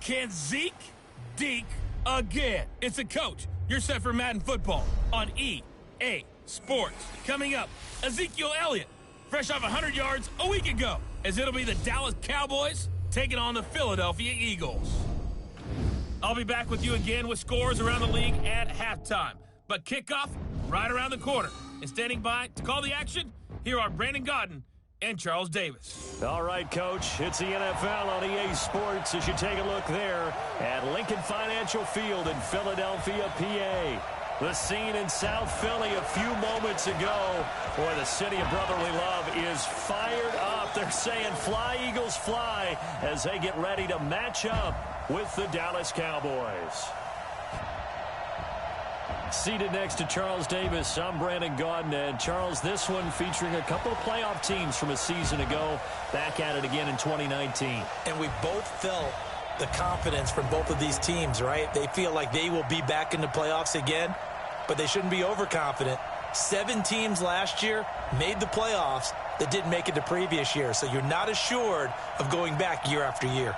Can Zeke deke again? It's a coach. You're set for Madden football on EA Sports. Coming up, Ezekiel Elliott, fresh off 100 yards a week ago, as it'll be the Dallas Cowboys taking on the Philadelphia Eagles. I'll be back with you again with scores around the league at halftime. But kickoff right around the corner. And standing by to call the action, here are Brandon Gaudin and Charles Davis. All right, Coach, it's the NFL on EA Sports as you take a look there at Lincoln Financial Field in Philadelphia, PA. The scene in South Philly a few moments ago where the city of brotherly love is fired up. They're saying fly, Eagles, fly as they get ready to match up with the Dallas Cowboys. Seated next to Charles Davis, I'm Brandon Gaudin. And Charles, this one featuring a couple of playoff teams from a season ago, back at it again in 2019. And we both felt the confidence from both of these teams, right? They feel like they will be back in the playoffs again, but they shouldn't be overconfident. 7 teams last year made the playoffs that didn't make it the previous year, so you're not assured of going back year after year.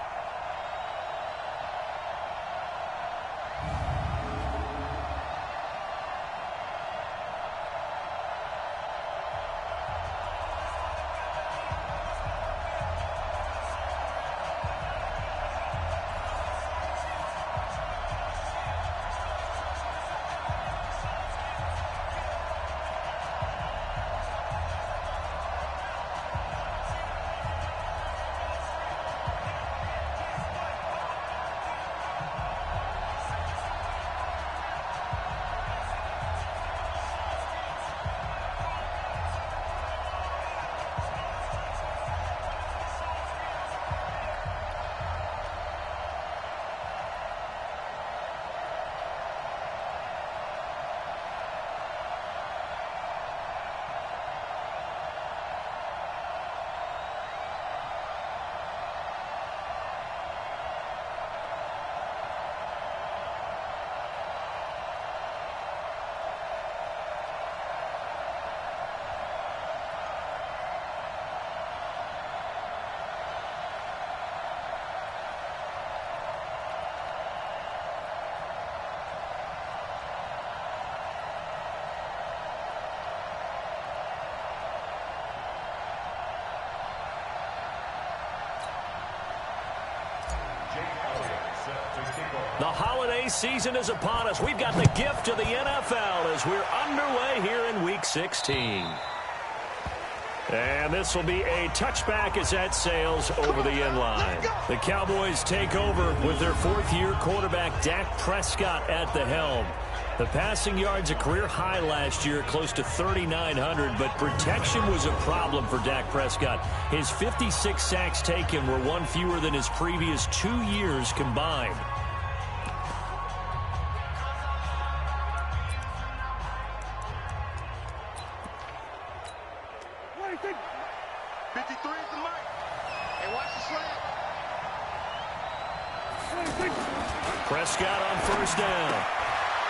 The holiday season is upon us. We've got the gift of the NFL as we're underway here in Week 16. And this will be a touchback as that sails over the end line. The Cowboys take over with their fourth-year quarterback Dak Prescott at the helm. The passing yards a career high last year, close to 3,900, but protection was a problem for Dak Prescott. His 56 sacks taken were one fewer than his previous 2 years combined. Prescott on first down.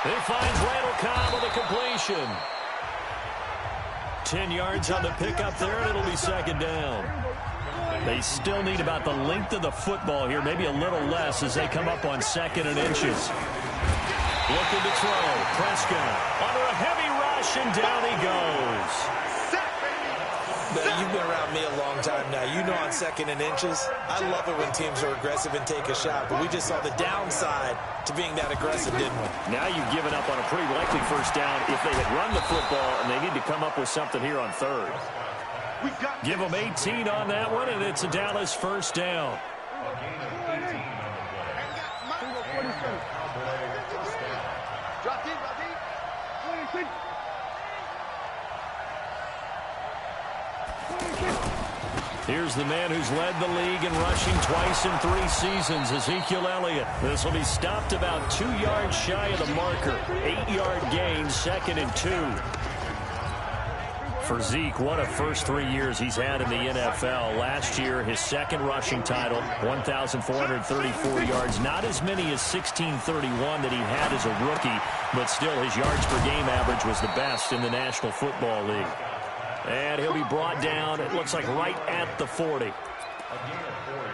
He finds Randall Cobb with a completion. 10 yards on the pickup there, and it'll be second down. They still need about the length of the football here, maybe a little less as they come up on 2nd and inches. Looking to throw. Prescott under a heavy rush, and down he goes. You've been around me a long time now. You know on 2nd and inches, I love it when teams are aggressive and take a shot, but we just saw the downside to being that aggressive, didn't we? Now you've given up on a pretty likely first down if they had run the football, and they need to come up with something here on 3rd. Give them 18 on that one, and it's a Dallas first down. Here's the man who's led the league in rushing twice in 3 seasons, Ezekiel Elliott. This will be stopped about 2 yards shy of the marker. 8-yard gain, 2nd and 2. For Zeke, what a first 3 years he's had in the NFL. Last year, his 2nd rushing title, 1,434 yards. Not as many as 1,631 that he had as a rookie, but still his yards per game average was the best in the National Football League. And he'll be brought down, it looks like right at the 40.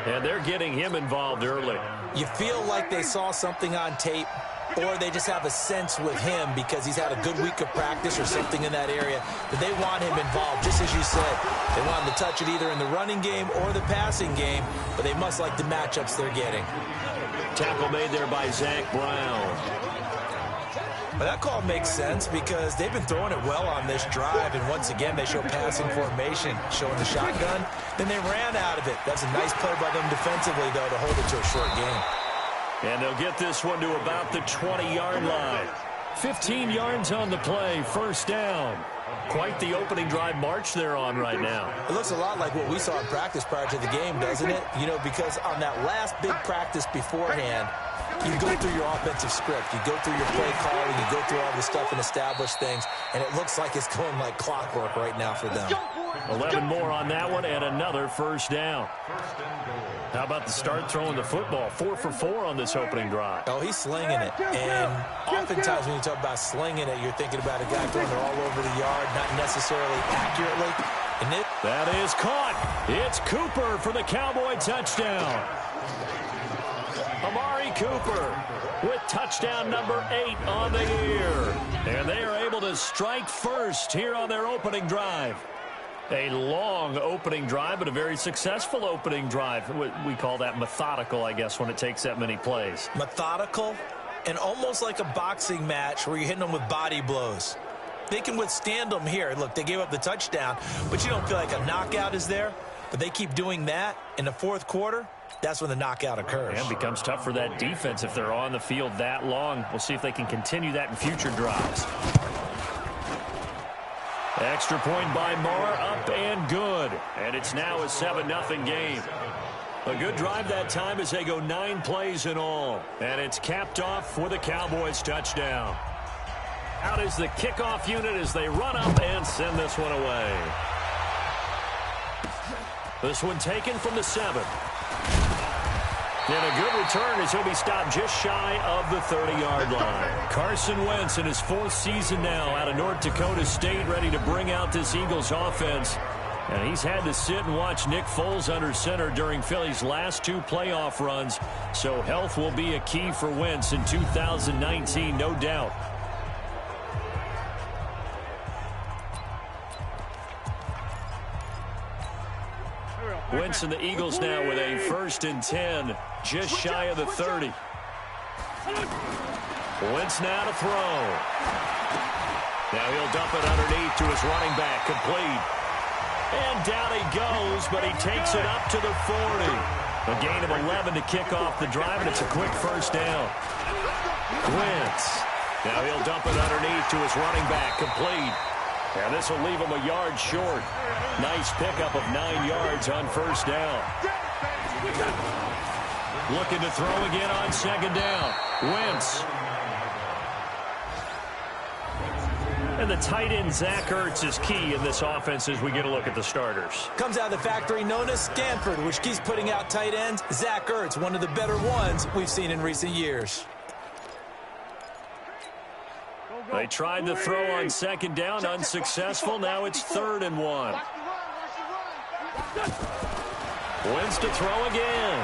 And they're getting him involved early. You feel like they saw something on tape, or they just have a sense with him because he's had a good week of practice or something in that area that they want him involved, just as you said. They want him to touch it either in the running game or the passing game, but they must like the matchups they're getting. Tackle made there by Zach Brown. But that call makes sense because they've been throwing it well on this drive, and once again they show passing formation, showing the shotgun. Then they ran out of it. That's a nice play by them defensively, though, to hold it to a short game. And they'll get this one to about the 20-yard line. 15 yards on the play, first down. Quite the opening drive march they're on right now. It looks a lot like what we saw in practice prior to the game, doesn't it? You know, because on that last big practice beforehand, you go through your offensive script. You go through your play calling. You go through all the stuff and establish things. And it looks like it's going like clockwork right now for them. 11 more on that one and another first down. How about the start throwing the football? 4 for 4 on this opening drive. Oh, he's slinging it. And oftentimes when you talk about slinging it, you're thinking about a guy throwing it all over the yard, not necessarily accurately. And that is caught. It's Cooper for the Cowboy touchdown. Amari Cooper with touchdown number 8 on the year. And they are able to strike first here on their opening drive. A long opening drive, but a very successful opening drive. We call that methodical, I guess, when it takes that many plays. Methodical and almost like a boxing match where you're hitting them with body blows. They can withstand them here. Look, they gave up the touchdown, but you don't feel like a knockout is there. But they keep doing that in the fourth quarter. That's when the knockout occurs. And it becomes tough for that defense if they're on the field that long. We'll see if they can continue that in future drives. Extra point by Moore, up and good. And it's now a 7-0 game. A good drive that time as they go 9 plays in all. And it's capped off with a Cowboys touchdown. Out is the kickoff unit as they run up and send this one away. This one taken from the 7. And a good return as he'll be stopped just shy of the 30-yard line. Carson Wentz in his 4th season now out of North Dakota State, ready to bring out this Eagles offense. And he's had to sit and watch Nick Foles under center during Philly's last 2 playoff runs. So health will be a key for Wentz in 2019, no doubt. Wentz and the Eagles now with a 1st and 10, just shy of the 30. Wentz now to throw. Now he'll dump it underneath to his running back, complete. And down he goes, but he takes it up to the 40. A gain of 11 to kick off the drive, and it's a quick first down. Wentz. Now he'll dump it underneath to his running back, complete. And this will leave him a yard short. Nice pickup of 9 yards on first down. Looking to throw again on 2nd down. Wentz. And the tight end, Zach Ertz, is key in this offense as we get a look at the starters. Comes out of the factory known as Stanford, which keeps putting out tight ends. Zach Ertz, one of the better ones we've seen in recent years. They tried the throw on 2nd down, unsuccessful. Now it's 3rd and 1. Wentz to throw again.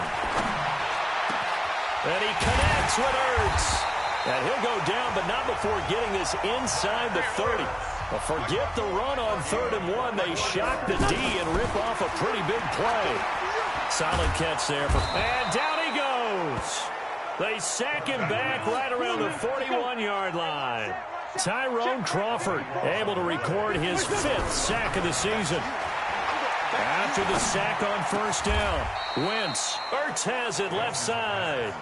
And he connects with Ertz. And he'll go down, but not before getting this inside the 30. Well, forget the run on 3rd and 1. They shock the D and rip off a pretty big play. Solid catch there. And down he goes. They sack him back right around the 41-yard line. Tyrone Crawford able to record his 5th sack of the season. After the sack on 1st down, Wentz. Ertz has it left side.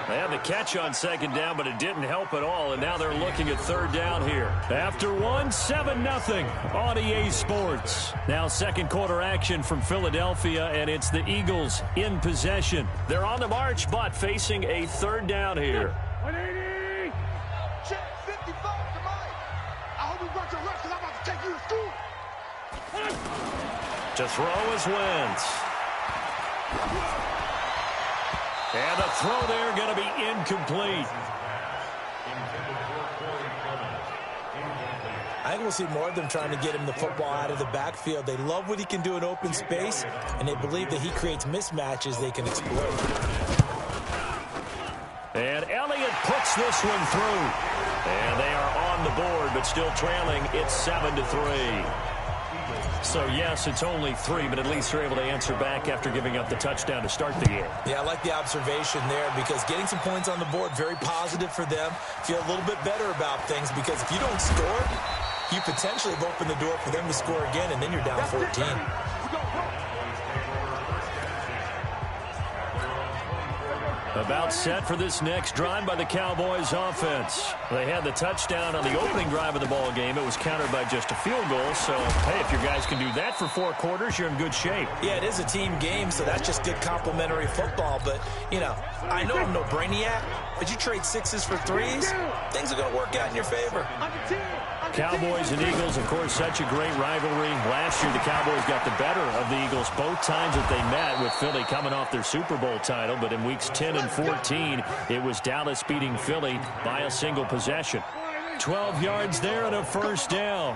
They had the catch on 2nd down, but it didn't help at all, and now they're looking at 3rd down here. After 7-0 on EA Sports. Now 2nd quarter action from Philadelphia, and it's the Eagles in possession. They're on the march, but facing a 3rd down here. 180. Check 55 to Mike. I hope you brought your reps because I'm about to take you to school. To throw is Wentz. And the throw there going to be incomplete. I like we'll see more of them trying to get him the football out of the backfield. They love what he can do in open space, and they believe that he creates mismatches they can exploit. And Elliott puts this one through. And they are on the board, but still trailing. It's 7-3. So, yes, it's only 3, but at least they're able to answer back after giving up the touchdown to start the game. Yeah, I like the observation there because getting some points on the board, very positive for them. Feel a little bit better about things because if you don't score, you potentially have opened the door for them to score again, and then you're down 14. About set for this next drive by the Cowboys offense. They had the touchdown on the opening drive of the ball game. It was countered by just a field goal. So, hey, if your guys can do that for 4 quarters, you're in good shape. Yeah, it is a team game, so that's just good complementary football. But, you know, I know I'm no brainiac, but you trade 6s for 3s, things are going to work out in your favor. Cowboys and Eagles, of course, such a great rivalry. Last year, the Cowboys got the better of the Eagles both times that they met, with Philly coming off their Super Bowl title. But in weeks 10 and 14, it was Dallas beating Philly by a single possession. 12 yards there and a first down.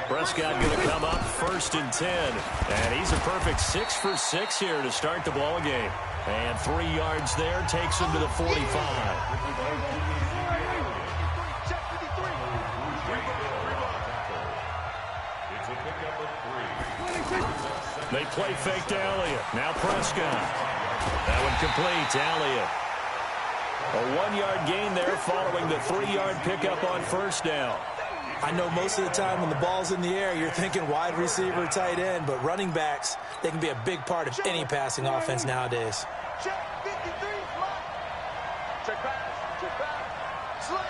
Prescott going to come up 1st and 10. And he's a perfect 6 for 6 here to start the ball game. And 3 yards there takes him to the 45. They play fake to Elliott. Now Prescott. That one complete to Elliott. A 1-yard gain there following the 3-yard pickup on first down. I know most of the time when the ball's in the air, you're thinking wide receiver, tight end, but running backs, they can be a big part of any passing offense nowadays. Check 53, check back, slant.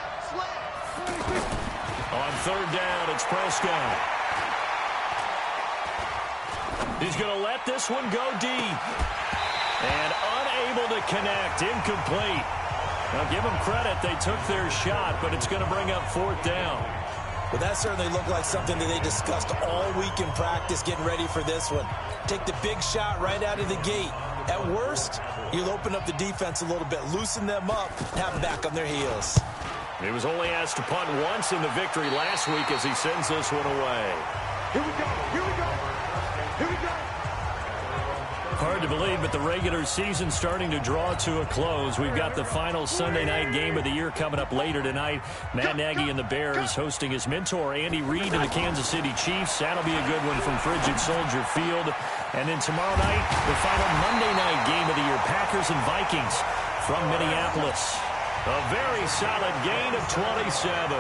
On 3rd down, it's Prescott. He's going to let this one go deep. And unable to connect. Incomplete. Now, give them credit. They took their shot, but it's going to bring up 4th down. Well, that certainly looked like something that they discussed all week in practice getting ready for this one. Take the big shot right out of the gate. At worst, you'll open up the defense a little bit, loosen them up, have them back on their heels. He was only asked to punt once in the victory last week as he sends this one away. Here we go, here we go, here we go. Hard to believe, but the regular season starting to draw to a close. We've got the final Sunday night game of the year coming up later tonight. Matt Nagy and the Bears hosting his mentor, Andy Reid, and the Kansas City Chiefs. That'll be a good one from Frigid Soldier Field. And then tomorrow night, the final Monday night game of the year, Packers and Vikings from Minneapolis. A very solid gain of 27.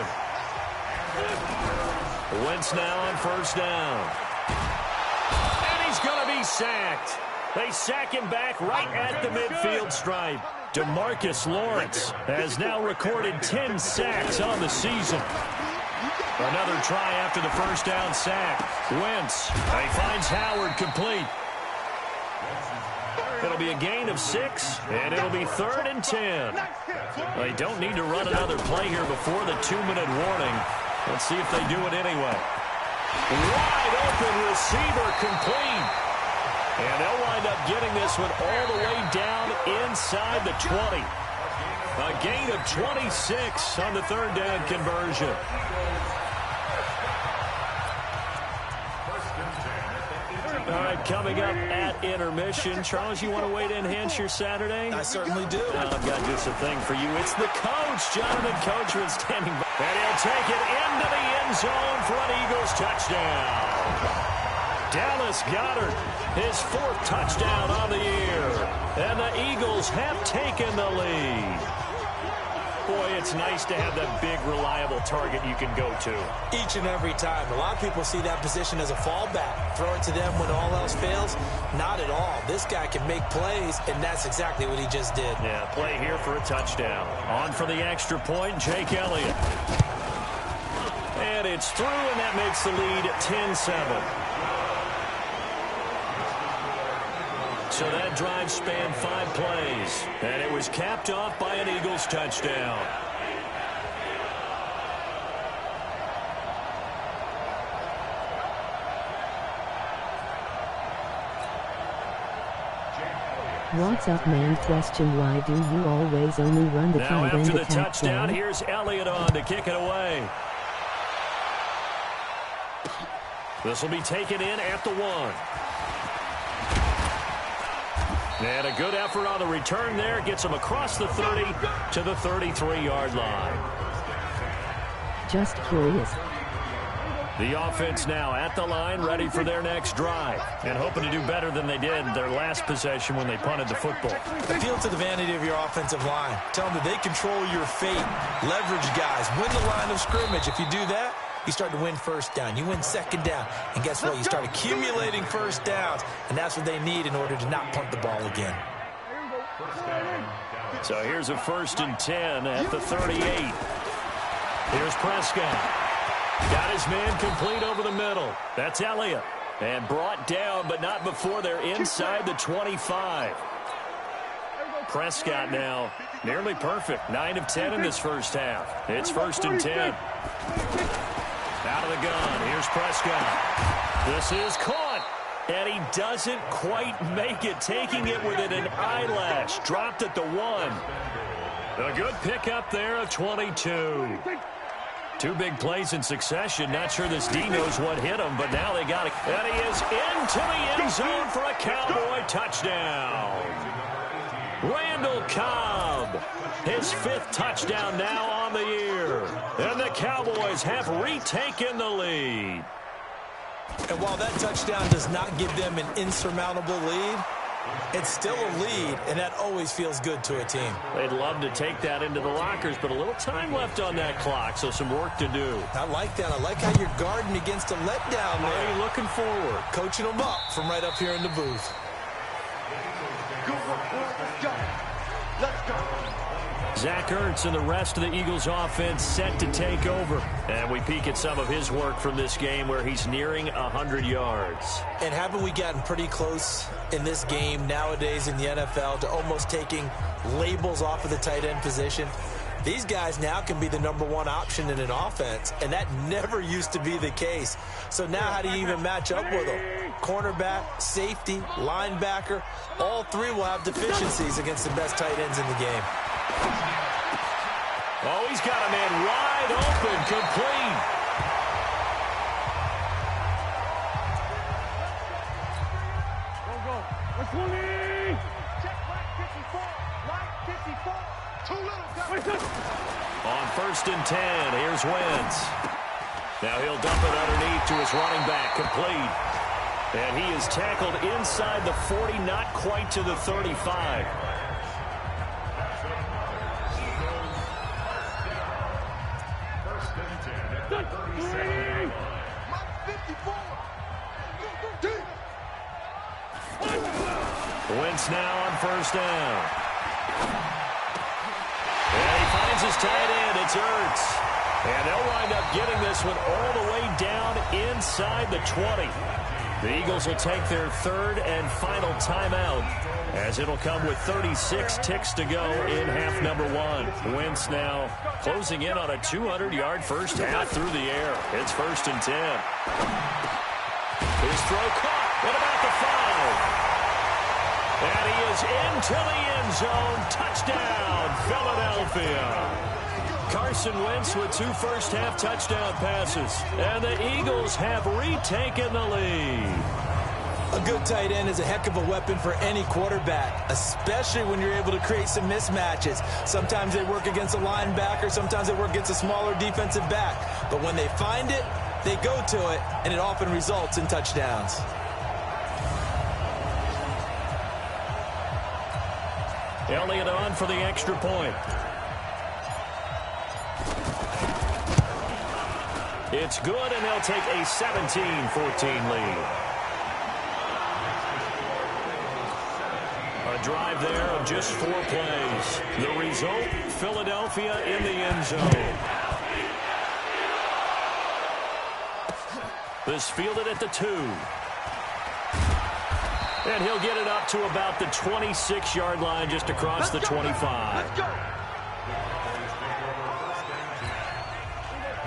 Wentz now on first down. And he's going to be sacked. They sack him back right at the midfield stripe. DeMarcus Lawrence has now recorded 10 sacks on the season. Another try after the first down sack. Wentz, he finds Howard complete. It'll be a gain of 6, and it'll be 3rd and 10. They don't need to run another play here before the 2-minute warning. Let's see if they do it anyway. Wide open receiver complete. And they'll wind up getting this one all the way down inside the 20. A gain of 26 on the 3rd down conversion. All right, coming up at intermission. Charles, you want to wait to enhance your Saturday? I certainly do. I've got just a thing for you. It's the coach, Jonathan Coachman, standing by. And he'll take it into the end zone for an Eagles touchdown. Dallas Goedert, his 4th touchdown on the year. And the Eagles have taken the lead. Boy, it's nice to have that big, reliable target you can go to. Each and every time. A lot of people see that position as a fallback. Throw it to them when all else fails. Not at all. This guy can make plays, and that's exactly what he just did. Yeah, play here for a touchdown. On for the extra point, Jake Elliott. And it's through, and that makes the lead 10-7. So that drive spanned 5 plays, and it was capped off by an Eagles touchdown. What's up, man? Question: why do you always only run the now tight end after the attack touchdown, play? here's Elliott on to kick it away. This will be taken in at the 1. And a good effort on the return there. Gets him across the 30 to the 33-yard line. Just curious. The offense now at the line, ready for their next drive, and hoping to do better than they did their last possession when they punted the football. Appeal to the vanity of your offensive line. Tell them that they control your fate. Leverage guys. Win the line of scrimmage. If you do that, you start to win first down. You win second down. And guess what? You start accumulating first downs, and that's what they need in order to not punt the ball again. So here's a 1st and 10 at the 38. Here's Prescott. Got his man complete over the middle. That's Elliott. And brought down, but not before they're inside the 25. Prescott now nearly perfect. 9 of 10 in this first half. It's 1st and 10. Out of the gun. Here's Prescott. This is caught. And he doesn't quite make it. Taking it within an eyelash. Dropped at the 1. A good pickup there of 22. 2 big plays in succession. Not sure this D knows what hit him, but now they got it. And he is into the end zone for a Cowboy touchdown. Randall Cobb, his 5th touchdown now on the year. And the Cowboys have retaken the lead. And while that touchdown does not give them an insurmountable lead, it's still a lead, and that always feels good to a team. They'd love to take that into the lockers, but a little time left on that clock, so some work to do. I like that. I like how you're guarding against a letdown there. Already looking forward. Coaching them up from right up here in the booth. Good work, boys. Let's go. Let's go. Zach Ertz and the rest of the Eagles offense set to take over. And we peek at some of his work from this game where he's nearing 100 yards. And haven't we gotten pretty close in this game nowadays in the NFL to almost taking labels off of the tight end position? These guys now can be the #1 option in an offense, and that never used to be the case. So now how do you even match up with them? Cornerback, safety, linebacker, all 3 will have deficiencies against the best tight ends in the game. Oh, he's got a man wide open, complete. Go. Let's go. Check right 54. Right 54. Too little. On 1st and 10, here's Wentz. Now he'll dump it underneath to his running back, complete. And he is tackled inside the 40, not quite to the 35. Wentz now on 1st down. And he finds his tight end. It's Ertz. And they'll wind up getting this one all the way down inside the 20. The Eagles will take their 3rd and final timeout, as it'll come with 36 ticks to go in half number 1. Wentz now closing in on a 200-yard first half through the air. It's 1st and 10. His throw caught at about the 5. And he is into the end zone. Touchdown, Philadelphia. Carson Wentz with 2 first-half touchdown passes. And the Eagles have retaken the lead. A good tight end is a heck of a weapon for any quarterback, especially when you're able to create some mismatches. Sometimes they work against a linebacker. Sometimes they work against a smaller defensive back. But when they find it, they go to it, and it often results in touchdowns. Elliott on for the extra point. It's good, and they'll take a 17-14 lead. A drive there of just 4 plays. The result, Philadelphia in the end zone. This fielded at the 2. And he'll get it up to about the 26-yard line, just across the 25. Let's go.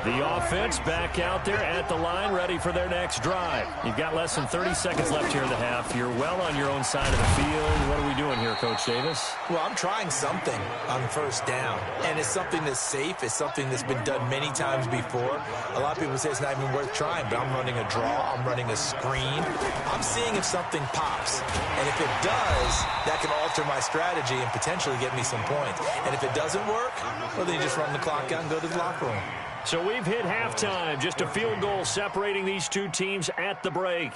The offense back out there at the line, ready for their next drive. You've got less than 30 seconds left here in the half. You're well on your own side of the field. What are we doing here, Coach Davis? Well, I'm trying something on first down, and it's something that's safe. It's something that's been done many times before. A lot of people say it's not even worth trying, but I'm running a draw. I'm running a screen. I'm seeing if something pops, and if it does, that can alter my strategy and potentially get me some points. And if it doesn't work, well, then you just run the clock out and go to the locker room. So we've hit halftime. Just a field goal separating these two teams at the break.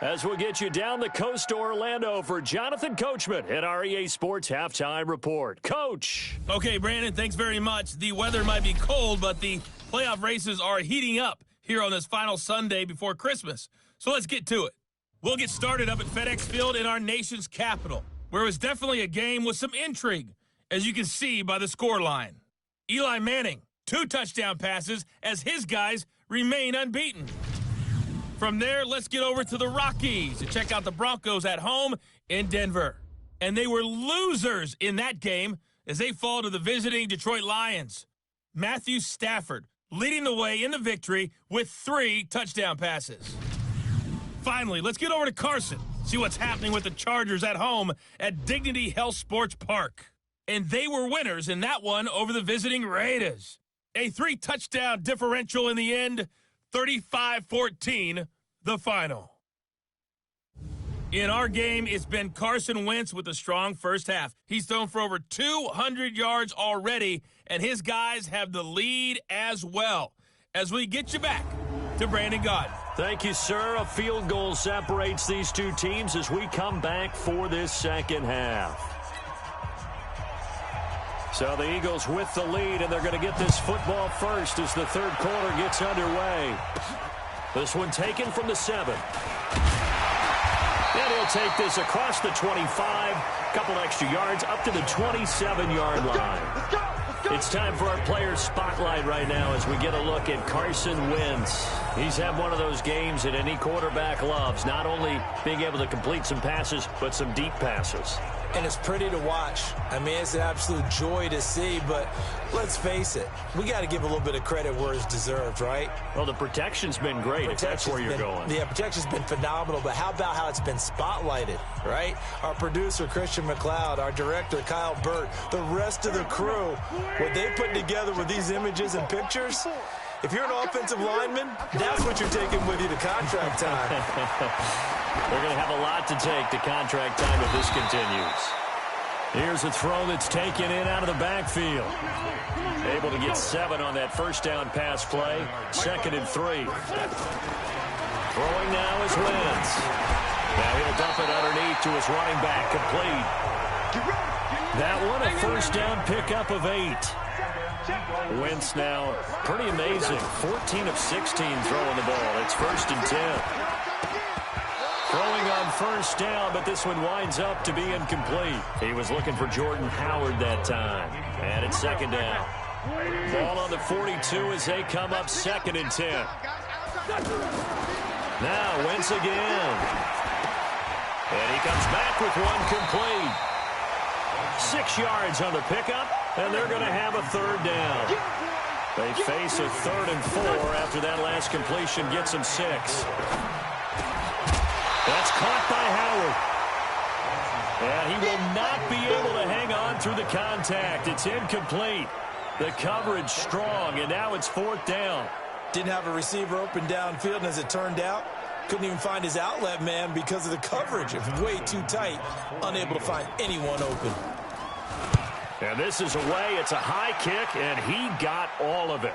As we'll get you down the coast to Orlando for Jonathan Coachman at our EA Sports Halftime Report. Coach. Okay, Brandon, thanks very much. The weather might be cold, but the playoff races are heating up here on this final Sunday before Christmas. So let's get to it. We'll get started up at FedEx Field in our nation's capital, where it was definitely a game with some intrigue, as you can see by the scoreline. Eli Manning, 2 touchdown passes as his guys remain unbeaten. From there, let's get over to the Rockies to check out the Broncos at home in Denver. And they were losers in that game as they fall to the visiting Detroit Lions. Matthew Stafford leading the way in the victory with 3 touchdown passes. Finally, let's get over to Carson, see what's happening with the Chargers at home at Dignity Health Sports Park. And they were winners in that one over the visiting Raiders. A 3-touchdown differential in the end, 35-14, the final. In our game, it's been Carson Wentz with a strong first half. He's thrown for over 200 yards already, and his guys have the lead as well. As we get you back to Brandon Gaudin. Thank you, sir. A field goal separates these two teams as we come back for this second half. So the Eagles with the lead, and they're going to get this football first as the third quarter gets underway. This one taken from the 7. And he'll take this across the 25, couple extra yards, up to the 27-yard line. It's time for our player spotlight right now as we get a look at Carson Wentz. He's had one of those games that any quarterback loves, not only being able to complete some passes, but some deep passes. And it's pretty to watch. I mean, it's an absolute joy to see, but let's face it, we got to give a little bit of credit where it's deserved, right? Well, the protection's been great, if that's where you're going. Yeah, protection's been phenomenal, but how about how it's been spotlighted, right? Our producer, Christian McLeod, our director, Kyle Burt, the rest of the crew, what they put together with these images and pictures, if you're an offensive lineman, that's what you're taking with you to contract time. They're going to have a lot to take to contract time if this continues. Here's a throw that's taken in out of the backfield. Able to get 7 on that first down pass play. 2nd and 3. Throwing now is Wentz. Now he'll dump it underneath to his running back, complete. That one a first down pickup of 8. Wentz now pretty amazing. 14 of 16 throwing the ball. It's 1st and 10. Throwing on first down, but this one winds up to be incomplete. He was looking for Jordan Howard that time. And it's 2nd down. Ball on the 42 as they come up 2nd and 10. Now Wentz again. And he comes back with one complete. 6 yards on the pickup, and they're going to have a 3rd down. They face a 3rd and 4 after that last completion gets them 6. That's caught by Howard. And he will not be able to hang on through the contact. It's incomplete. The coverage strong, and now it's 4th down. Didn't have a receiver open downfield, and as it turned out, couldn't even find his outlet man because of the coverage. It was way too tight, unable to find anyone open. And this is away. It's a high kick, and he got all of it.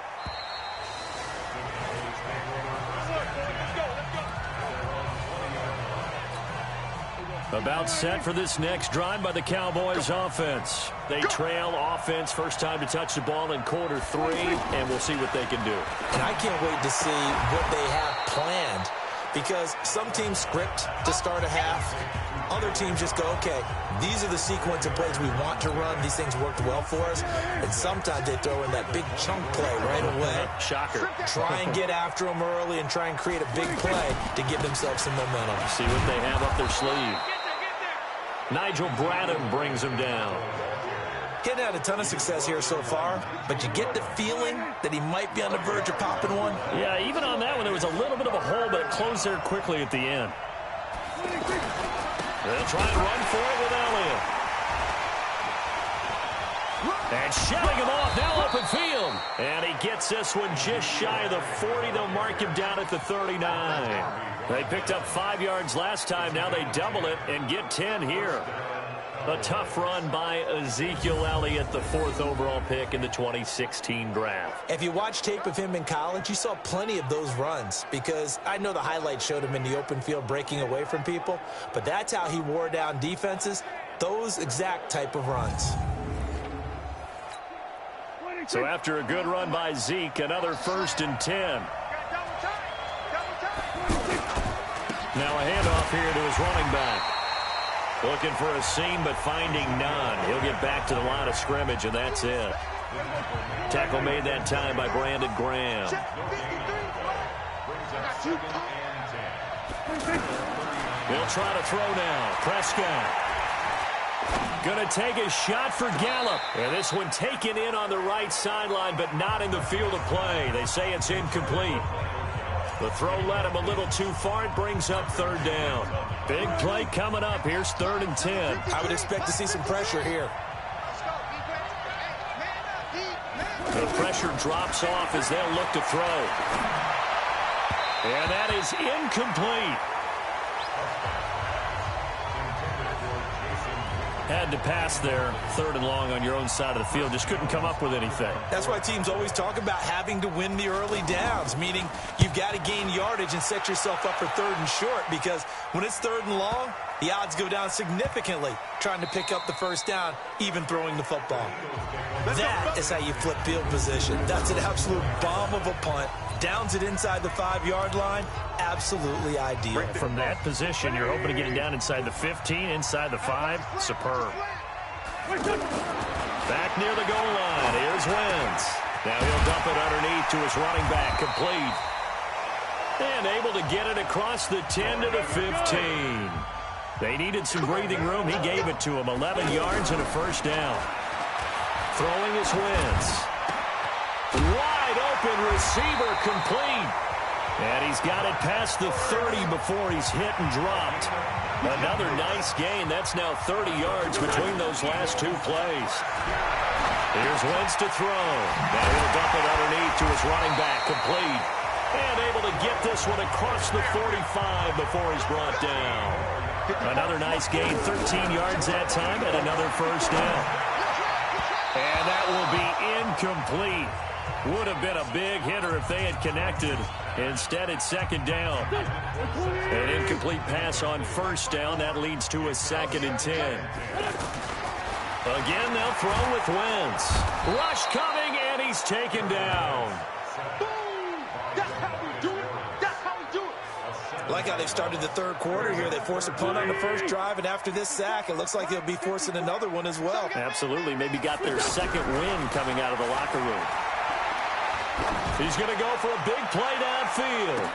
About set for this next drive by the Cowboys offense. They trail offense, first time to touch the ball in quarter 3, and we'll see what they can do. And I can't wait to see what they have planned, because some teams script to start a half. Other teams just go, okay, these are the sequence of plays we want to run. These things worked well for us. And sometimes they throw in that big chunk play right away. Shocker. Try and get after them early and try and create a big play to give themselves some momentum. See what they have up their sleeve. Nigel Bradham brings him down. He hasn't had a ton of success here so far, but you get the feeling that he might be on the verge of popping one. Yeah, even on that one, there was a little bit of a hole, but it closed there quickly at the end. They'll try and run for it with Elliott. And shoving him off, now open field. And he gets this one just shy of the 40. They'll mark him down at the 39. They picked up 5 yards last time. Now they double it and get 10 here. A tough run by Ezekiel Elliott, the 4th overall pick in the 2016 draft. If you watch tape of him in college, you saw plenty of those runs, because I know the highlights showed him in the open field breaking away from people, but that's how he wore down defenses, those exact type of runs. So after a good run by Zeke, another 1st and 10. Now a handoff here to his running back. Looking for a seam, but finding none. He'll get back to the line of scrimmage, and that's it. Tackle made that time by Brandon Graham. He'll try to throw now. Prescott. Going to take a shot for Gallup. And this one taken in on the right sideline, but not in the field of play. They say it's incomplete. The throw led him a little too far. It brings up 3rd down. Big play coming up. Here's 3rd and 10. I would expect to see some pressure here. The pressure drops off as they'll look to throw. And that is incomplete. Had to pass there, 3rd and long on your own side of the field. Just couldn't come up with anything. That's why teams always talk about having to win the early downs, meaning you've got to gain yardage and set yourself up for 3rd and short, because when it's 3rd and long, the odds go down significantly trying to pick up the 1st down, even throwing the football. That is how you flip field position. That's an absolute bomb of a punt. Downs it inside the 5-yard line. Absolutely ideal. From that position, you're hoping to get it down inside the 15, inside the 5. Superb. Back near the goal line. Here's Wentz. Now he'll dump it underneath to his running back. Complete. And able to get it across the 10 to the 15. They needed some breathing room. He gave it to him. 11 yards and a 1st down. Throwing is Wentz. Wide open receiver, complete. And he's got it past the 30 before he's hit and dropped. Another nice gain. That's now 30 yards between those last 2 plays. Here's Wentz to throw. Now he'll dump it underneath to his running back, complete. And able to get this one across the 45 before he's brought down. Another nice gain, 13 yards that time, and another 1st down. And that will be incomplete. Would have been a big hitter if they had connected. Instead, it's 2nd down. An incomplete pass on 1st down. That leads to a 2nd and 10. Again, they'll throw with Wentz. Rush coming, and he's taken down. Like how they started the 3rd quarter here. They force a punt on the 1st drive, and after this sack, it looks like they'll be forcing another one as well. Absolutely. Maybe got their 2nd win coming out of the locker room. He's going to go for a big play downfield.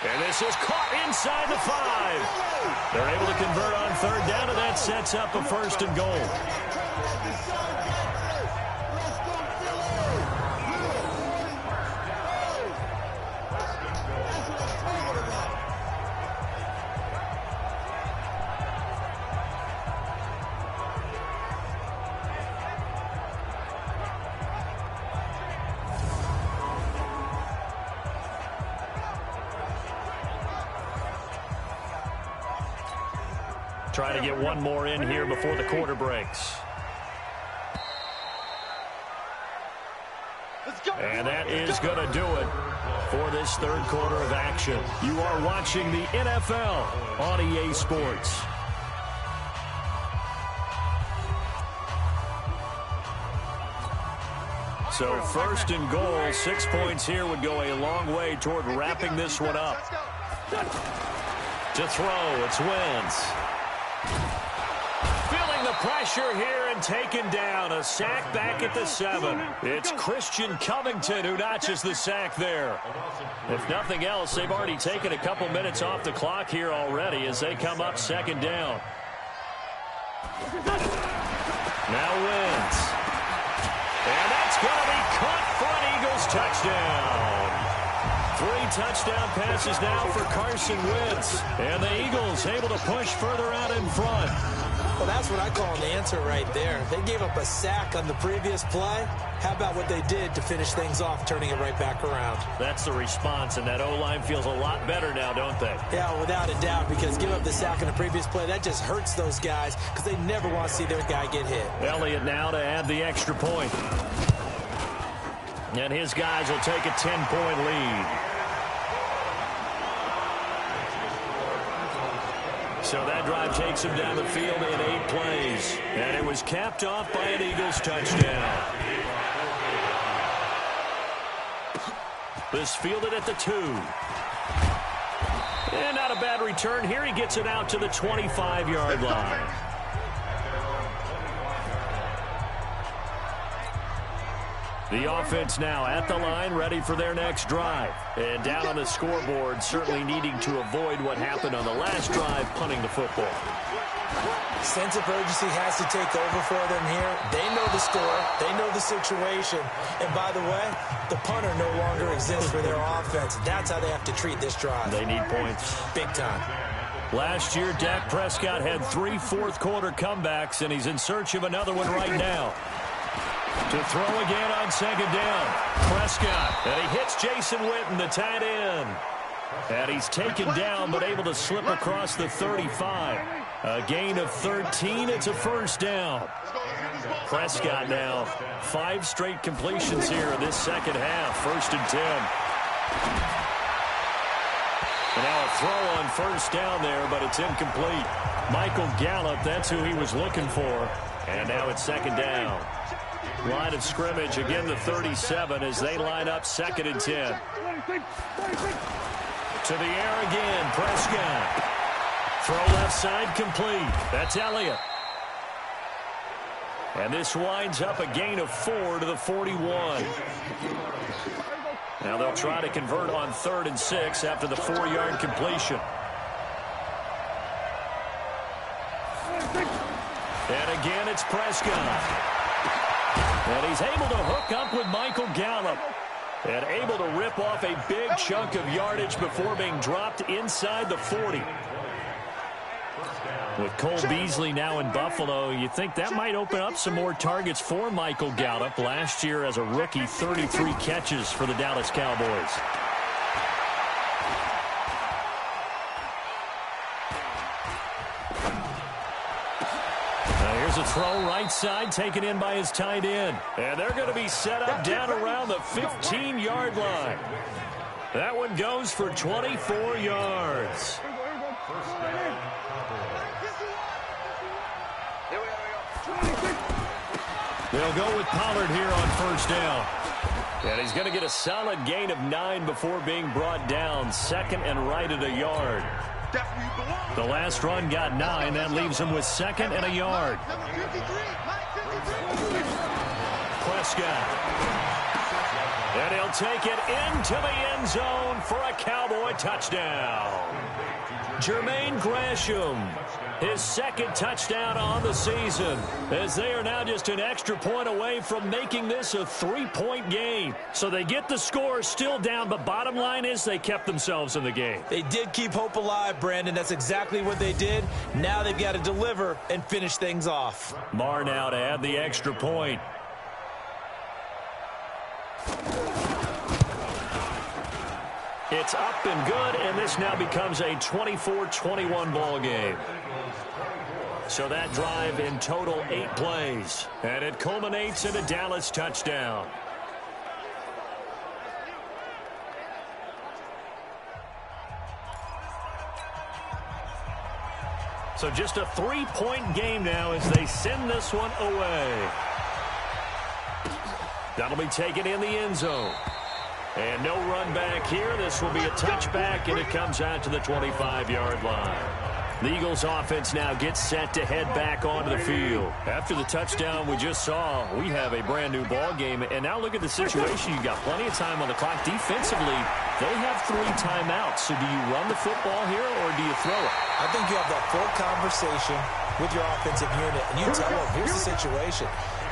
And this is caught inside the 5. They're able to convert on 3rd down, and that sets up a 1st and goal. Trying to get one more in here before the quarter breaks. And that is going to do it for this 3rd quarter of action. You are watching the NFL on EA Sports. So 1st and goal, 6 points here would go a long way toward wrapping this one up. To throw, it's Wentz. Feeling the pressure here and taken down. A sack back at the 7. It's Christian Covington who notches the sack there. If nothing else, they've already taken a couple minutes off the clock here already as they come up 2nd down. Now wins. And that's going to be caught for an Eagles touchdown. 3 touchdown passes now for Carson Wentz. And the Eagles able to push further out in front. Well, that's what I call an answer right there. They gave up a sack on the previous play. How about what they did to finish things off, turning it right back around? That's the response, and that O-line feels a lot better now, don't they? Yeah, without a doubt, because give up the sack on the previous play, that just hurts those guys because they never want to see their guy get hit. Elliott now to add the extra point. And his guys will take a 10-point lead. So that drive takes him down the field in 8 plays. And it was capped off by an Eagles touchdown. This fielded at the 2. And not a bad return here. He gets it out to the 25-yard line. The offense now at the line, ready for their next drive. And down on the scoreboard, certainly needing to avoid what happened on the last drive, punting the football. Sense of urgency has to take over for them here. They know the score. They know the situation. And by the way, the punter no longer exists for their offense. That's how they have to treat this drive. They need points. Big time. Last year, Dak Prescott had 3 fourth-quarter comebacks, and he's in search of another one right now. To throw again on second down. Prescott. And he hits Jason Witten, the tight end. And he's taken down, but able to slip across the 35. A gain of 13. It's a first down. Prescott now 5 straight completions here in this second half. 1st and 10. And now a throw on first down there, but it's incomplete. Michael Gallup, that's who he was looking for. And now it's second down. Line of scrimmage, again the 37 as they line up 2nd and 10. To the air again, Prescott. Throw left side complete. That's Elliott. And this winds up a gain of 4 to the 41. Now they'll try to convert on 3rd and 6 after the 4-yard completion. And again, it's Prescott. And he's able to hook up with Michael Gallup. And able to rip off a big chunk of yardage before being dropped inside the 40. With Cole Beasley now in Buffalo, you think that might open up some more targets for Michael Gallup. Last year as a rookie, 33 catches for the Dallas Cowboys. Here's a throw right side taken in by his tight end. And they're going to be set up down around the 15-yard line. That one goes for 24 yards. They'll go with Pollard here on first down. And he's going to get a solid gain of 9 before being brought down. 2nd and right at a yard. The last run got 9. That leaves him with 2nd and a yard. Prescott. And he'll take it into the end zone for a Cowboy touchdown. Jermaine Gresham, his 2nd touchdown on the season, as they are now just an extra point away from making this a 3-point game. So they get the score still down, but bottom line is they kept themselves in the game. They did keep hope alive, Brandon. That's exactly what they did. Now they've got to deliver and finish things off. Marr now to add the extra point. It's up and good, and this now becomes a 24-21 ball game. So that drive in total 8 plays, and it culminates in a Dallas touchdown. So just a 3-point game now as they send this one away. That'll be taken in the end zone. And no run back here. This will be a touchback, and it comes out to the 25-yard line. The Eagles offense now gets set to head back onto the field. After the touchdown we just saw, we have a brand-new ball game. And now look at the situation. You've got plenty of time on the clock. Defensively, they have 3 timeouts. So do you run the football here, or do you throw it? I think you have that full conversation. with your offensive unit, and you tell them, here's the situation.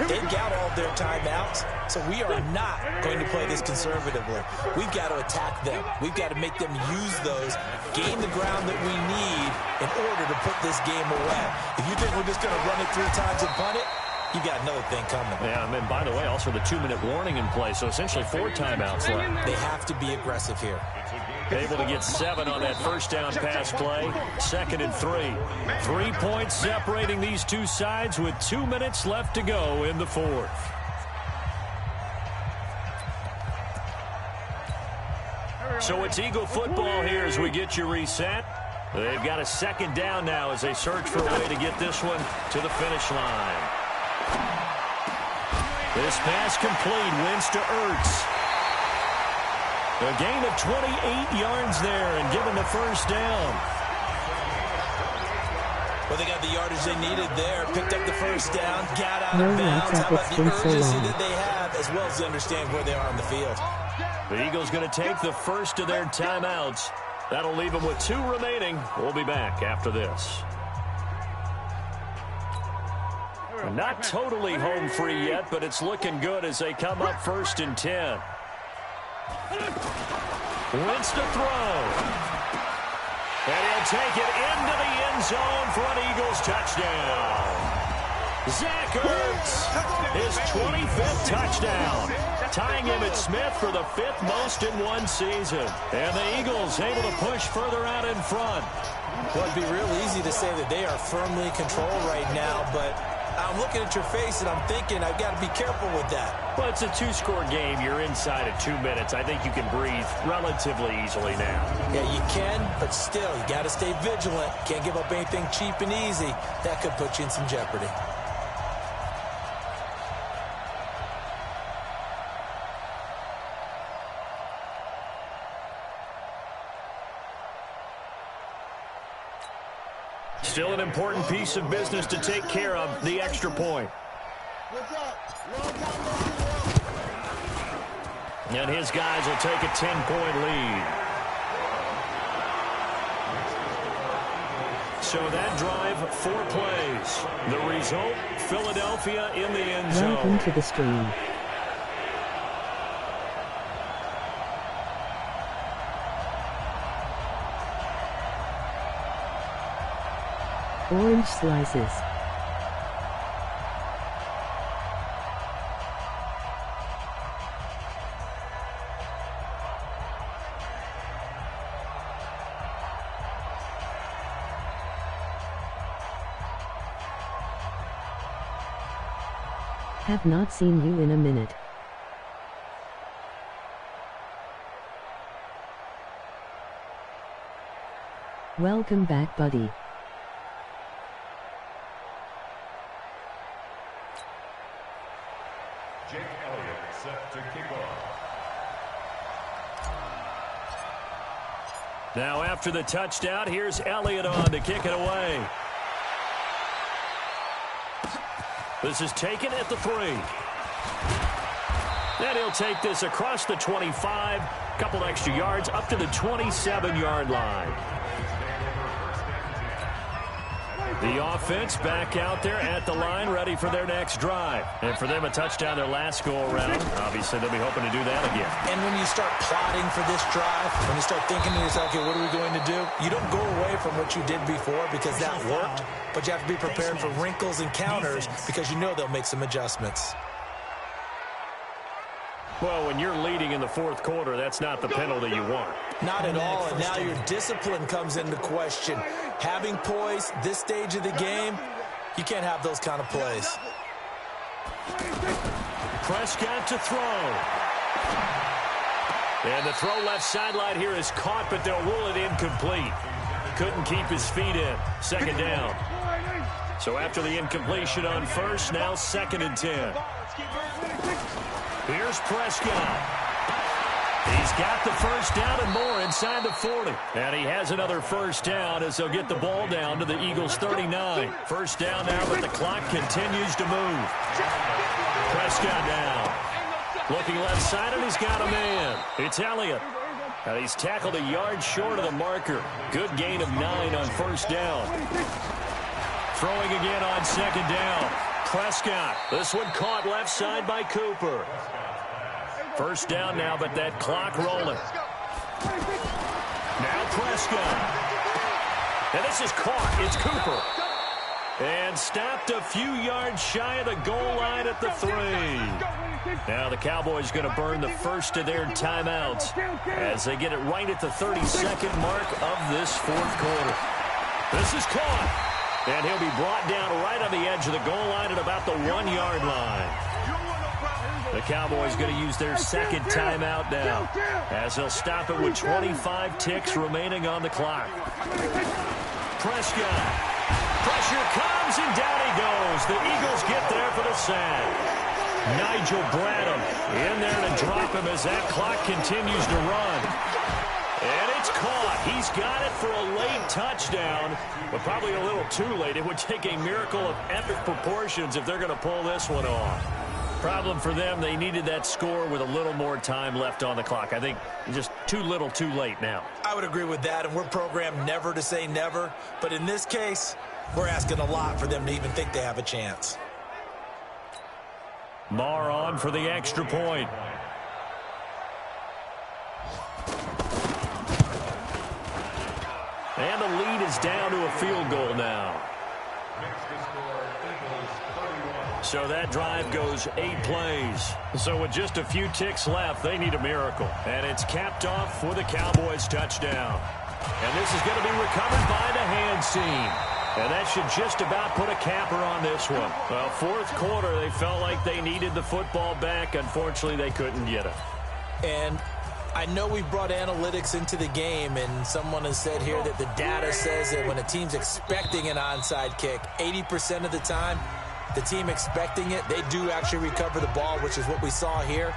They've got all of their timeouts, so we are not going to play this conservatively. We've got to attack them. We've got to make them use those, gain the ground that we need in order to put this game away. If you think we're just going to run it 3 times and punt it, you got another thing coming. Yeah, and then, by the way, also the 2-minute warning in play, so essentially 4 timeouts left. They have to be aggressive here. Able to get 7 on that first down pass play. 2nd and 3. 3 points separating these two sides with 2 minutes left to go in the 4th. So it's Eagle football here as we get you reset. They've got a 2nd down now as they search for a way to get this one to the finish line. This pass complete. Wins to Ertz. A gain of 28 yards there and given the first down. Well, they got the yardage they needed there. Picked up the first down. Got out of bounds. How about the urgency that they have as well as they understand where they are on the field. The Eagles going to take the first of their timeouts. That'll leave them with 2 remaining. We'll be back after this. Not totally home free yet, but it's looking good as they come up 1st and 10. Wins to throw. And he'll take it into the end zone for an Eagles touchdown. Zach Ertz, his 25th touchdown, tying Emmitt Smith for the 5th most in one season. And the Eagles able to push further out in front. Well, it'd be real easy to say that they are firmly in control right now, but I'm looking at your face and I'm thinking I've got to be careful with that. Well, it's a 2-score game. You're inside of 2 minutes. I think you can breathe relatively easily now. Yeah, you can, but still, you got to stay vigilant. Can't give up anything cheap and easy. That could put you in some jeopardy. Still an important piece of business to take care of, the extra point. And his guys will take a 10-point lead. So that drive, 4 plays. The result, Philadelphia in the end zone. Welcome to the stream. Orange slices. Have not seen you in a minute. Welcome back, buddy. Now after the touchdown, here's Elliott on to kick it away. This is taken at the 3. And he'll take this across the 25, couple extra yards up to the 27-yard line. The offense back out there at the line, ready for their next drive. And for them, a touchdown their last go-around. Obviously, they'll be hoping to do that again. And when you start plotting for this drive, when you start thinking to yourself, okay, what are we going to do? You don't go away from what you did before because that worked, but you have to be prepared for wrinkles and counters because you know they'll make some adjustments. Well, when you're leading in the 4th quarter, that's not the penalty you want. Not at all, and now your discipline comes into question. Having poise this stage of the game, you can't have those kind of plays. Prescott to throw. And the throw left sideline here is caught, but they'll rule it incomplete. Couldn't keep his feet in. 2nd down. So after the incompletion on 1st, now 2nd and 10. Here's Prescott. He's got the first down and more inside the 40. And he has another first down as they'll get the ball down to the Eagles' 39. First down now, but the clock continues to move. Prescott now. Looking left side, and he's got a man. It's Elliott. And he's tackled a yard short of the marker. Good gain of 9 on first down. Throwing again on second down. Prescott. This one caught left side by Cooper. First down now, but that clock rolling. Now Prescott. And this is caught. It's Cooper. And stopped a few yards shy of the goal line at the 3. Now the Cowboys going to burn the first of their timeouts as they get it right at the 32nd mark of this fourth quarter. This is caught. And he'll be brought down right on the edge of the goal line at about the 1-yard line. The Cowboys going to use their second timeout now as they'll stop it with 25 ticks remaining on the clock. Prescott. Pressure comes, and down he goes. The Eagles get there for the sack. Nigel Bradham in there to drop him as that clock continues to run. And it's caught. He's got it for a late touchdown, but probably a little too late. It would take a miracle of epic proportions if they're going to pull this one off. Problem for them, they needed that score with a little more time left on the clock. I think just too little too late now. I would agree with that, and we're programmed never to say never. But in this case, we're asking a lot for them to even think they have a chance. Marr on for the extra point. And the lead is down to a field goal now. So that drive goes 8 plays. So with just a few ticks left, they need a miracle. And it's capped off for the Cowboys touchdown. And this is going to be recovered by the hands team. And that should just about put a capper on this one. Well, fourth quarter, they felt like they needed the football back. Unfortunately, they couldn't get it. And I know we brought analytics into the game, and someone has said here that the data says that when a team's expecting an onside kick, 80% of the time, the team expecting it, they do actually recover the ball, which is what we saw here.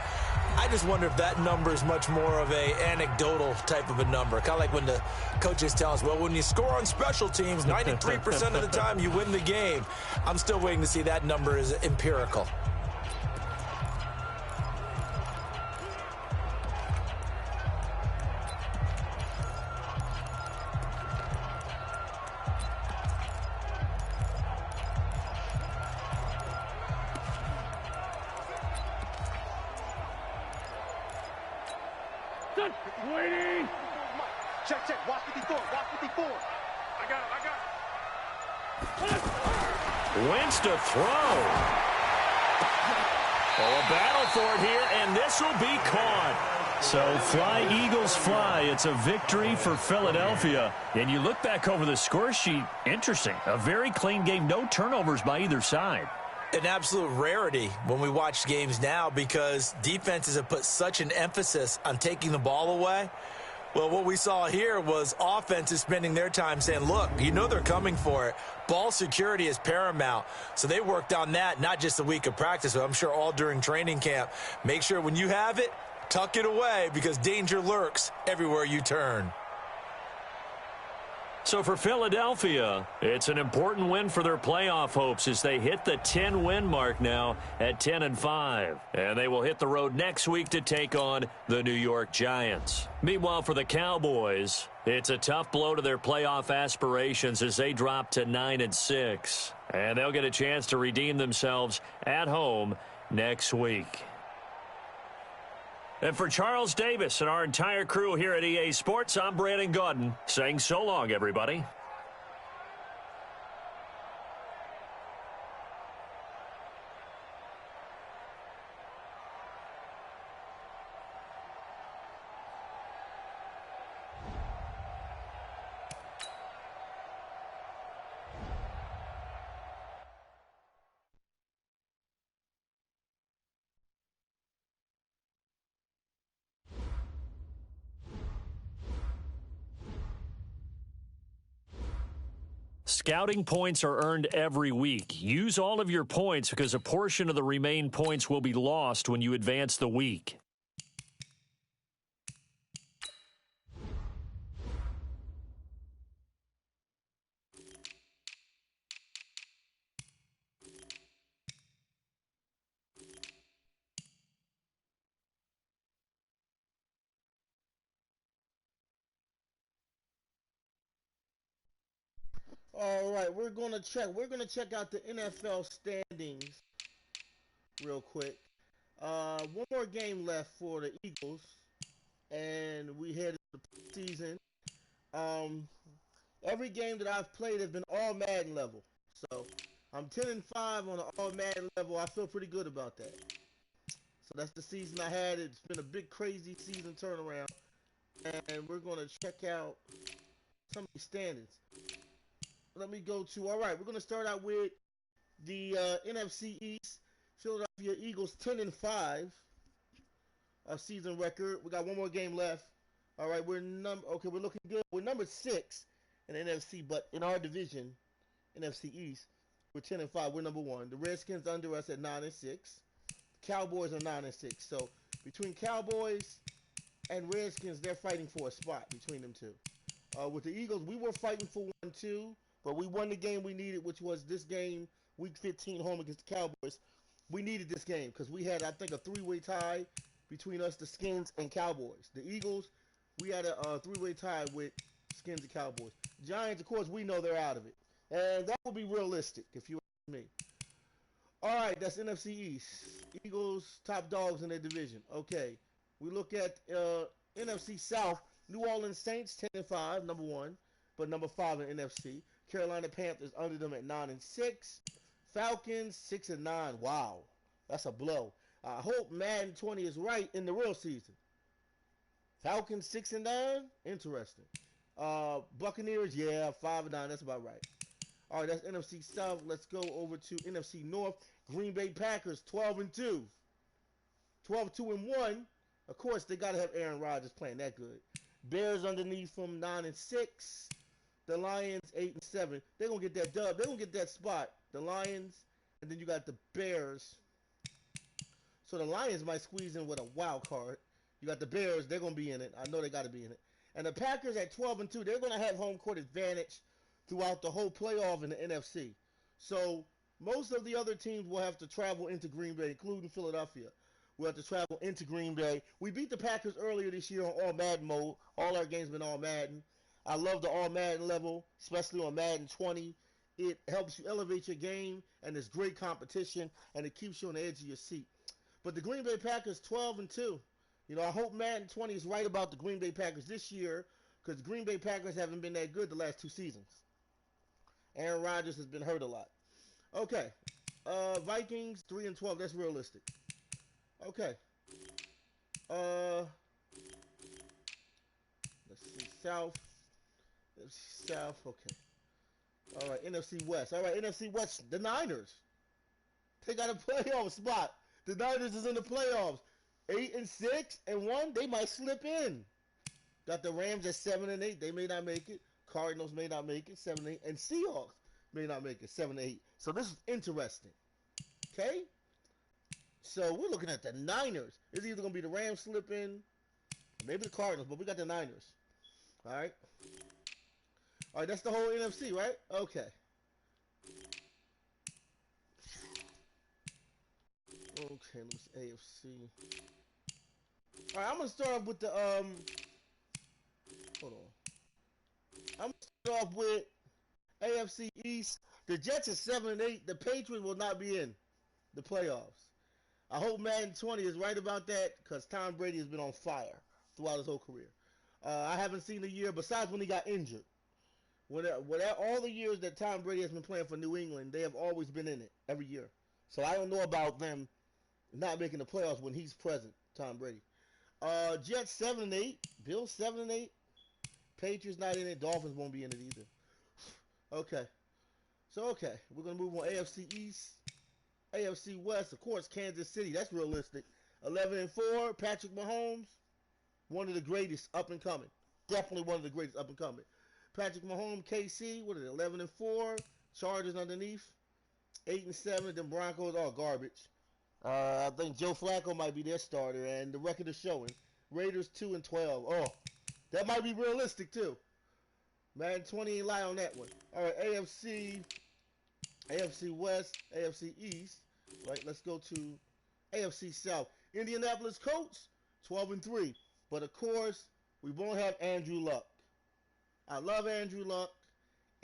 I just wonder if that number is much more of a anecdotal type of a number. Kind of like when the coaches tell us, well, when you score on special teams, 93% of the time you win the game. I'm still waiting to see that number is empirical. Waiting. Check, check. Watch 54. Watch 54. I got it. Wentz to throw. Oh, a battle for it here, and this will be caught. So fly, Eagles, fly. It's a victory for Philadelphia. And you look back over the score sheet, interesting. A very clean game, no turnovers by either side. An absolute rarity when we watch games now because defenses have put such an emphasis on taking the ball away. Well, what we saw here was offenses spending their time saying, look, you know they're coming for it. Ball security is paramount. So they worked on that, not just a week of practice, but I'm sure all during training camp. Make sure when you have it, tuck it away because danger lurks everywhere you turn. So for Philadelphia, it's an important win for their playoff hopes as they hit the 10-win mark now at 10-5. And they will hit the road next week to take on the New York Giants. Meanwhile, for the Cowboys, it's a tough blow to their playoff aspirations as they drop to 9-6. And they'll get a chance to redeem themselves at home next week. And for Charles Davis and our entire crew here at EA Sports, I'm Brandon Gaudin saying so long, everybody. Scouting points are earned every week. Use all of your points because a portion of the remaining points will be lost when you advance the week. All right, we're gonna check. We're gonna check out the NFL standings real quick. One more game left for the Eagles, and we head into the season. Um, every game that I've played has been all Madden level, so I'm 10-5 on the all Madden level. I feel pretty good about that. So that's the season I had. It's been a big, crazy season turnaround, and we're gonna check out some of the standings. Let me go to. All right, we're gonna start out with the NFC East. Philadelphia Eagles 10-5, a season record. We got one more game left. All right, we're looking good. We're number 6 in the NFC, but in our division, NFC East, we're 10-5. We're number 1. The Redskins under us at 9-6. Cowboys are 9-6. So between Cowboys and Redskins, they're fighting for a spot between them two. With the Eagles, we were fighting for 1-2, but we won the game we needed, which was this game, Week 15, home against the Cowboys. We needed this game because we had, I think, a 3-way tie between us, the Skins, and Cowboys. The Eagles, we had a 3-way tie with Skins and Cowboys. Giants, of course, we know they're out of it. And that would be realistic if you ask me. All right, that's NFC East. Eagles, top dogs in their division. Okay, we look at NFC South. New Orleans Saints 10-5, number 1, but number 5 in NFC. Carolina Panthers under them at 9-6. Falcons 6-9. Wow, that's a blow. I hope Madden 20 is right in the real season. Falcons 6-9. Interesting. Buccaneers, yeah, 5-9. That's about right. All right, that's NFC South. Let's go over to NFC North. Green Bay Packers 12-2. 12-2-1. Of course, they got to have Aaron Rodgers playing that good. Bears underneath them 9-6. The Lions 8-7. They're gonna get that dub. They're gonna get that spot. The Lions, and then you got the Bears. So the Lions might squeeze in with a wild card. You got the Bears. They're gonna be in it. I know they got to be in it. And the Packers at 12-2. They're gonna have home court advantage throughout the whole playoff in the NFC. So most of the other teams will have to travel into Green Bay, including Philadelphia. We'll have to travel into Green Bay. We beat the Packers earlier this year on all Madden mode. All our games been all Madden. I love the all Madden level, especially on Madden 20. It helps you elevate your game, and it's great competition, and it keeps you on the edge of your seat. But the Green Bay Packers 12-2. You know, I hope Madden 20 is right about the Green Bay Packers this year, because the Green Bay Packers haven't been that good the last 2 seasons. Aaron Rodgers has been hurt a lot. Okay. Vikings 3-12. That's realistic. Okay. Let's see. South. Okay. All right. NFC West. All right. NFC West. The Niners. They got a playoff spot. The Niners is in the playoffs. 8-6-1. They might slip in. Got the Rams at 7-8. They may not make it. Cardinals may not make it. 7-8. And Seahawks may not make it. 7-8. So this is interesting. Okay? So we're looking at the Niners. It's either going to be the Rams slipping, maybe the Cardinals, but we got the Niners. All right? All right, that's the whole NFC, right? Okay. Okay, let me see. AFC. All right, I'm going to start off with the, hold on. I'm going to start off with AFC East. The Jets are 7-8. The Patriots will not be in the playoffs. I hope Madden 20 is right about that because Tom Brady has been on fire throughout his whole career. I haven't seen a year besides when he got injured. All the years that Tom Brady has been playing for New England, they have always been in it every year. So I don't know about them not making the playoffs when he's present, Tom Brady. Jets 7-8, Bills 7-8, Patriots not in it, Dolphins won't be in it either. Okay. So we're gonna move on. AFC East. AFC West, of course, Kansas City. That's realistic. 11-4. Patrick Mahomes, one of the greatest up and coming. Definitely one of the greatest up and coming. Patrick Mahomes, KC, what is it? 11-4. Chargers underneath. 8-7. Then Broncos, all garbage. I think Joe Flacco might be their starter, and the record is showing. Raiders 2-12. Oh, that might be realistic too. Madden 20 ain't lie on that one. All right, AFC West, AFC East. Right, let's go to AFC South. Indianapolis Colts, 12-3. But of course, we won't have Andrew Luck. I love Andrew Luck,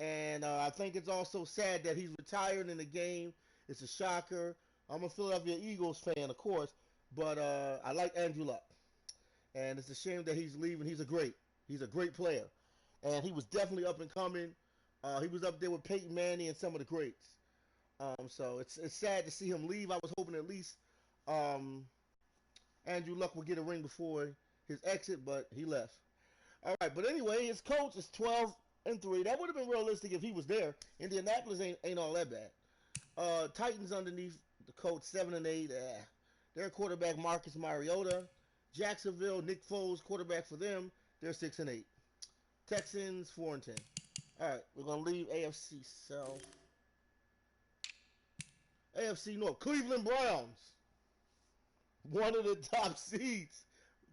And I think it's also sad that he's retired in the game. It's a shocker. I'm a Philadelphia Eagles fan, of course, but I like Andrew Luck. And it's a shame that he's leaving. He's a great player. And he was definitely up and coming. He was up there with Peyton Manning and some of the greats. So it's sad to see him leave. I was hoping at least Andrew Luck would get a ring before his exit, but he left. All right, but anyway, his coach is 12-3. That would have been realistic if he was there. Indianapolis ain't all that bad. Titans underneath the coach 7-8. Their quarterback Marcus Mariota. Jacksonville, Nick Foles, quarterback for them. They're 6-8. Texans 4-10. All right, we're gonna leave AFC South. AFC North. Cleveland Browns, one of the top seeds.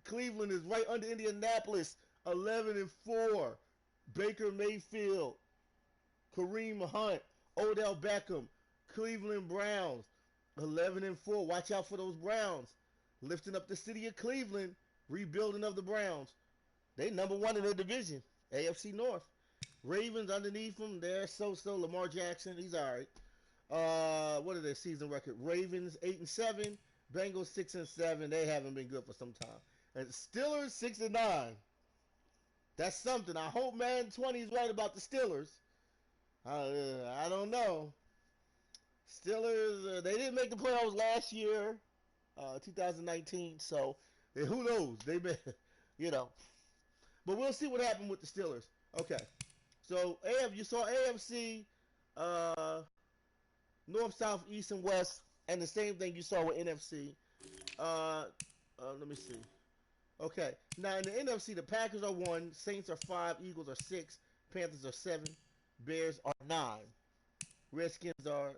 Cleveland is right under Indianapolis, 11-4. Baker Mayfield, Kareem Hunt, Odell Beckham, Cleveland Browns, 11-4. Watch out for those Browns. Lifting up the city of Cleveland, rebuilding of the Browns. They number one in their division, AFC North. Ravens underneath them, they're so-so. Lamar Jackson, he's all right. What are their season record? Ravens 8-7, Bengals 6-7. They haven't been good for some time. And Steelers 6-9. That's something. I hope Man 20 is right about the Steelers. I don't know. Steelers, they didn't make the playoffs last year, 2019. So who knows? They may, you know. But we'll see what happened with the Steelers. Okay. So you saw AFC, North, South, East, and West, and the same thing you saw with NFC. Let me see. Okay. Now in the NFC, the Packers are 1, Saints are 5, Eagles are 6, Panthers are 7, Bears are 9, Redskins are.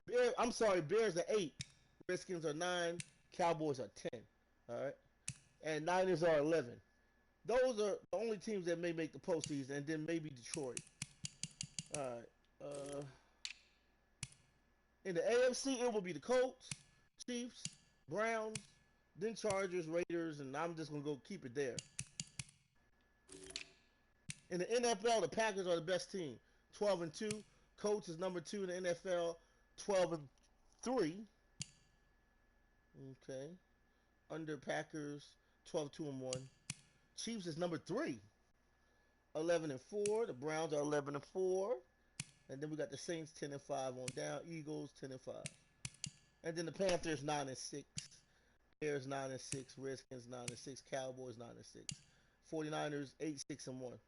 Bears are 8, Redskins are 9, Cowboys are 10. All right, and Niners are 11. Those are the only teams that may make the postseason, and then maybe Detroit. All right. In the AFC, it will be the Colts, Chiefs, Browns, then Chargers, Raiders, and I'm just gonna go keep it there. In the NFL, the Packers are the best team, 12-2. Colts is number 2 in the NFL, 12-3. Okay. Under Packers, 12-2-1. Chiefs is number 3, 11-4. The Browns are 11-4. And then we got the Saints 10-5 on down. Eagles 10-5. And then the Panthers 9-6. Bears 9-6. Redskins 9-6. Cowboys 9-6. 49ers 8-6-1.